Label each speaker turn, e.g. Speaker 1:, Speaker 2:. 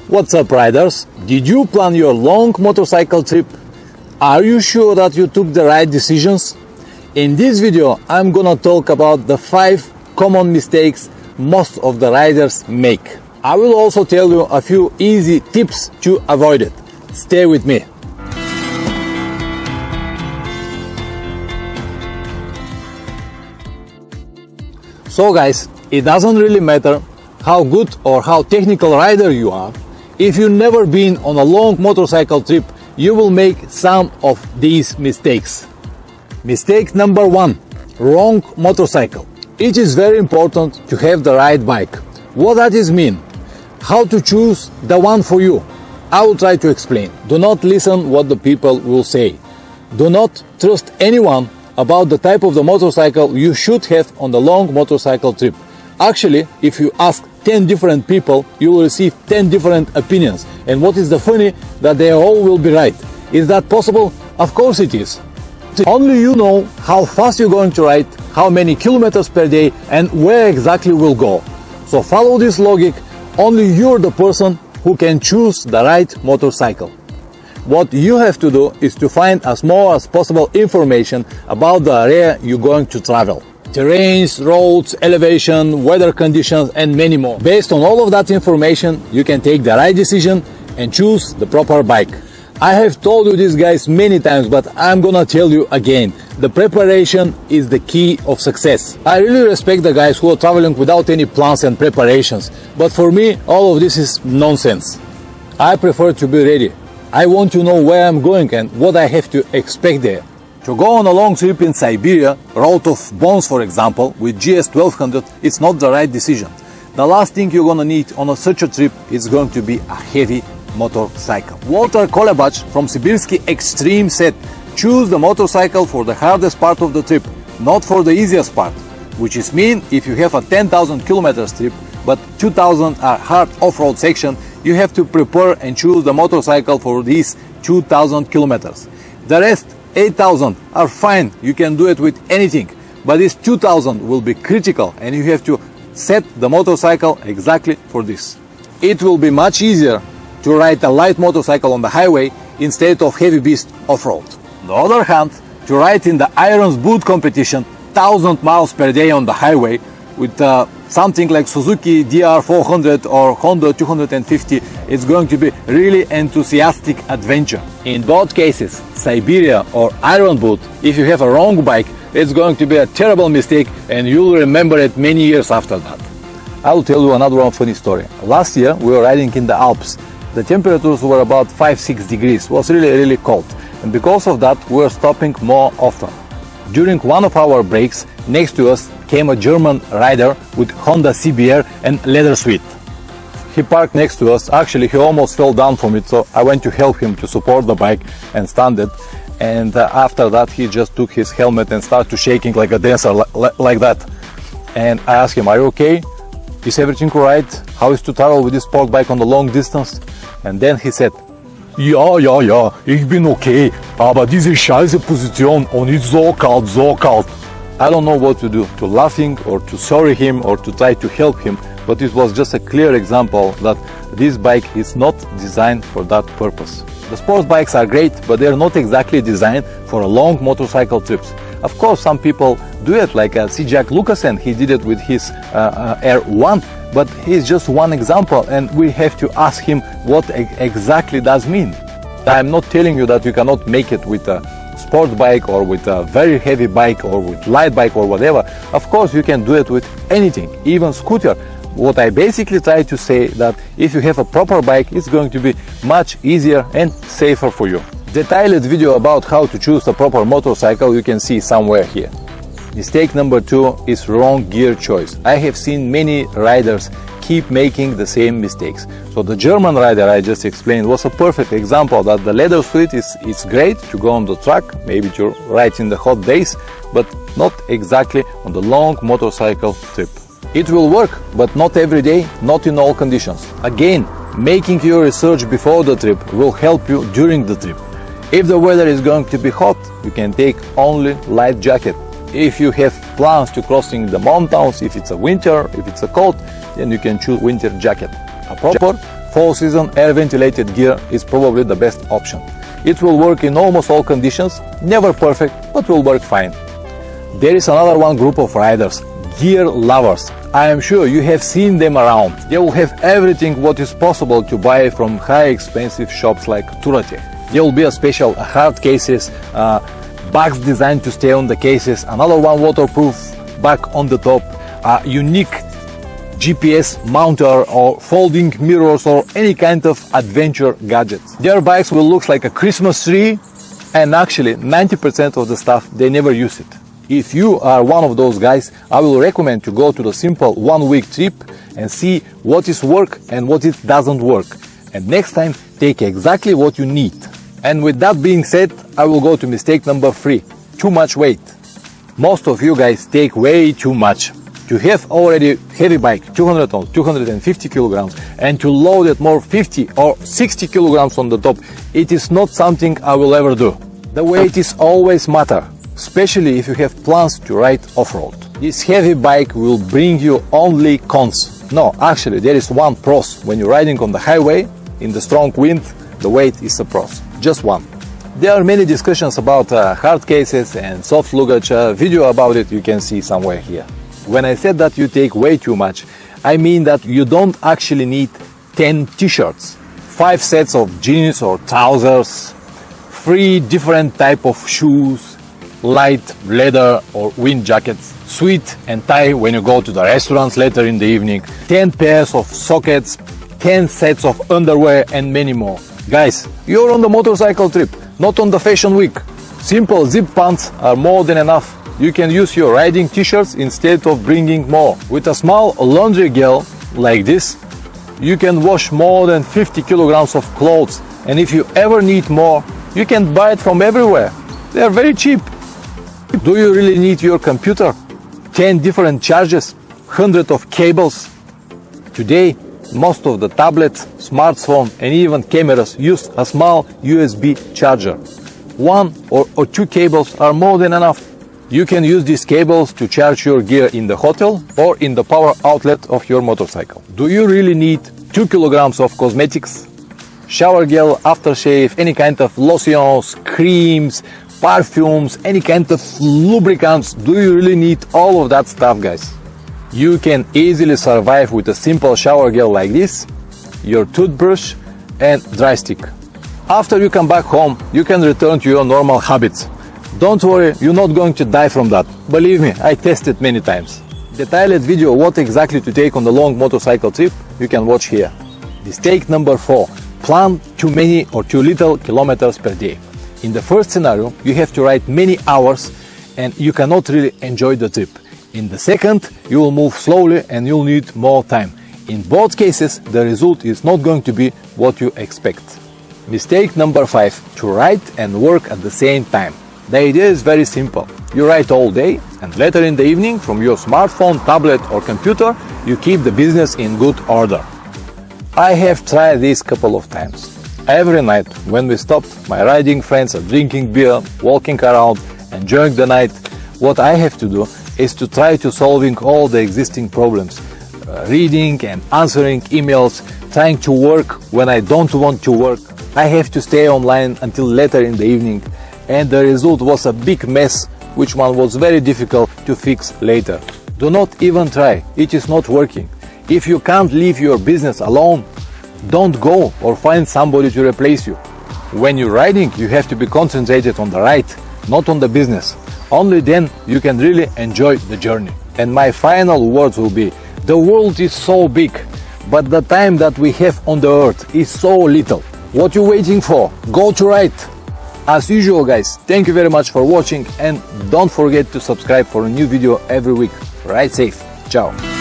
Speaker 1: What's up, riders? Did you plan your long motorcycle trip? Are you sure that you took the right decisions? In this video, I'm gonna talk about the 5 common mistakes most of the riders make. I will also tell you a few easy tips to avoid it. Stay with me. So guys, it doesn't really matter how good or how technical rider you are. If you've never been on a long motorcycle trip, you will make some of these mistakes. Mistake number 1, wrong motorcycle. It is very important to have the right bike. What does this mean? How to choose the one for you? I will try to explain. Do not listen what the people will say. Do not trust anyone about the type of the motorcycle you should have on the long motorcycle trip. Actually, if you ask 10 different people, you will receive 10 different opinions. And what is the funny? That they all will be right. Is that possible? Of course it is. Only you know how fast you're going to ride, how many kilometers per day, and where exactly we'll go. So follow this logic. Only you're the person who can choose the right motorcycle. What you have to do is to find as more as possible information about the area you're going to travel. Terrains, roads, elevation, weather conditions, and many more. Based on all of that information, you can take the right decision and choose the proper bike. I have told you this, guys, many times, but I'm gonna tell you again. The preparation is the key of success. I really respect the guys who are traveling without any plans and preparations, but for me, all of this is nonsense. I prefer to be ready. I want to know where I'm going and what I have to expect there. To go on a long trip in Siberia, road of bones for example, with GS 1200, it's not the right decision. The last thing you're gonna need on such a trip is going to be a heavy motorcycle. Walter Kolebach from Sibirsky Extreme said, choose the motorcycle for the hardest part of the trip, not for the easiest part. Which is mean, if you have a 10,000 kilometers trip, but 2,000 are hard off-road section, you have to prepare and choose the motorcycle for these 2,000 kilometers. The rest, 8,000 are fine, you can do it with anything, but this 2,000 will be critical and you have to set the motorcycle exactly for this. It will be much easier to ride a light motorcycle on the highway instead of heavy beast off-road. On the other hand, to ride in the Iron's Boot competition 1,000 miles per day on the highway with something like Suzuki DR400 or Honda 250, it's going to be really enthusiastic adventure. In both cases, Siberia or Iron Boot, if you have a wrong bike, it's going to be a terrible mistake and you'll remember it many years after that. I will tell you another one funny story. Last year we were riding in the Alps. The temperatures were about 5-6 degrees. It was really cold. And because of that, we were stopping more often. During one of our breaks, next to us came a German rider with Honda CBR and leather suite. He parked next to us. Actually, he almost fell down from it, so I went to help him to support the bike and stand it. And after that, he just took his helmet and started shaking like a dancer, like that. And I asked him, are you okay? Is everything alright? How is to travel with this sport bike on the long distance? And then he said, ja, ich bin okay, aber diese scheiße Position und it's so kalt. I don't know what to do, to laughing or to sorry him or to try to help him, but it was just a clear example that this bike is not designed for that purpose. The sports bikes are great, but they're not exactly designed for a long motorcycle trips. Of course, some people do it, like C-Jack Lucasen, he did it with his R1, but he's just one example, and we have to ask him what exactly does mean. I'm not telling you that you cannot make it with a sport bike or with a very heavy bike or with light bike or whatever. Of course, you can do it with anything, even scooter. What I basically try to say that if you have a proper bike, it's going to be much easier and safer for you. Detailed video about how to choose a proper motorcycle you can see somewhere here. Mistake number 2 is wrong gear choice. I have seen many riders keep making the same mistakes. So the German rider I just explained was a perfect example that the leather suite is great to go on the track, maybe to ride in the hot days, but not exactly on the long motorcycle trip. It will work, but not every day, not in all conditions. Again, making your research before the trip will help you during the trip. If the weather is going to be hot, you can take only light jacket. If you have plans to crossing the mountains, if it's a winter, if it's a cold, then you can choose winter jacket. A proper 4-season air ventilated gear is probably the best option. It will work in almost all conditions, never perfect, but will work fine. There is another one group of riders, gear lovers. I am sure you have seen them around. They will have everything what is possible to buy from high expensive shops like Touratech. There will be a special hard cases, bags designed to stay on the cases, another one waterproof bag on the top, unique GPS mounter or folding mirrors or any kind of adventure gadgets. Their bikes will look like a Christmas tree, and actually 90% of the stuff they never use it. If you are one of those guys, I will recommend to go to the simple 1-week trip and see what is work and what it doesn't work. And next time take exactly what you need. And with that being said, I will go to mistake number 3, too much weight. Most of you guys take way too much. To have already heavy bike, 200 tons, 250 kilograms, and to load it more 50 or 60 kilograms on the top, it is not something I will ever do. The weight is always matter, especially if you have plans to ride off-road. This heavy bike will bring you only cons. No, actually there is one pros. When you're riding on the highway, in the strong wind, the weight is a pros. Just one. There are many discussions about hard cases and soft luggage. Video about it you can see somewhere here. When I said that you take way too much, I mean that you don't actually need 10 t-shirts, 5 sets of jeans or trousers, 3 different type of shoes, light leather or wind jackets, suit and tie when you go to the restaurants later in the evening, 10 pairs of sockets, 10 sets of underwear and many more. Guys, you're on the motorcycle trip, not on the fashion week. Simple zip pants are more than enough. You can use your riding t-shirts instead of bringing more. With a small laundry gel like this, you can wash more than 50 kilograms of clothes. And if you ever need more, you can buy it from everywhere. They are very cheap. Do you really need your computer? 10 different chargers, hundreds of cables. Today, most of the tablets, smartphones and even cameras use a small USB charger. 1 or 2 cables are more than enough. You can use these cables to charge your gear in the hotel or in the power outlet of your motorcycle. Do you really need 2 kilograms of cosmetics? Shower gel, aftershave, any kind of lotions, creams, perfumes, any kind of lubricants. Do you really need all of that stuff, guys? You can easily survive with a simple shower gel like this, your toothbrush and dry stick. After you come back home, you can return to your normal habits. Don't worry, you're not going to die from that. Believe me, I tested many times. Detailed video what exactly to take on the long motorcycle trip you can watch here. Mistake number 4. Plan too many or too little kilometers per day. In the first scenario, you have to ride many hours and you cannot really enjoy the trip. In the second, you will move slowly and you'll need more time. In both cases, the result is not going to be what you expect. Mistake number 5. To ride and work at the same time. The idea is very simple. You ride all day and later in the evening from your smartphone, tablet or computer, you keep the business in good order. I have tried this couple of times. Every night when we stopped, my riding friends are drinking beer, walking around, enjoying the night. What I have to do is to try to solving all the existing problems. Reading and answering emails, trying to work when I don't want to work. I have to stay online until later in the evening. And the result was a big mess, which one was very difficult to fix later. Do not even try, it is not working. If you can't leave your business alone, don't go or find somebody to replace you. When you're riding, you have to be concentrated on the ride, not on the business. Only then you can really enjoy the journey. And my final words will be, the world is so big, but the time that we have on the earth is so little. What you waiting for? Go to ride! As usual guys, thank you very much for watching and don't forget to subscribe for a new video every week. Ride safe. Ciao.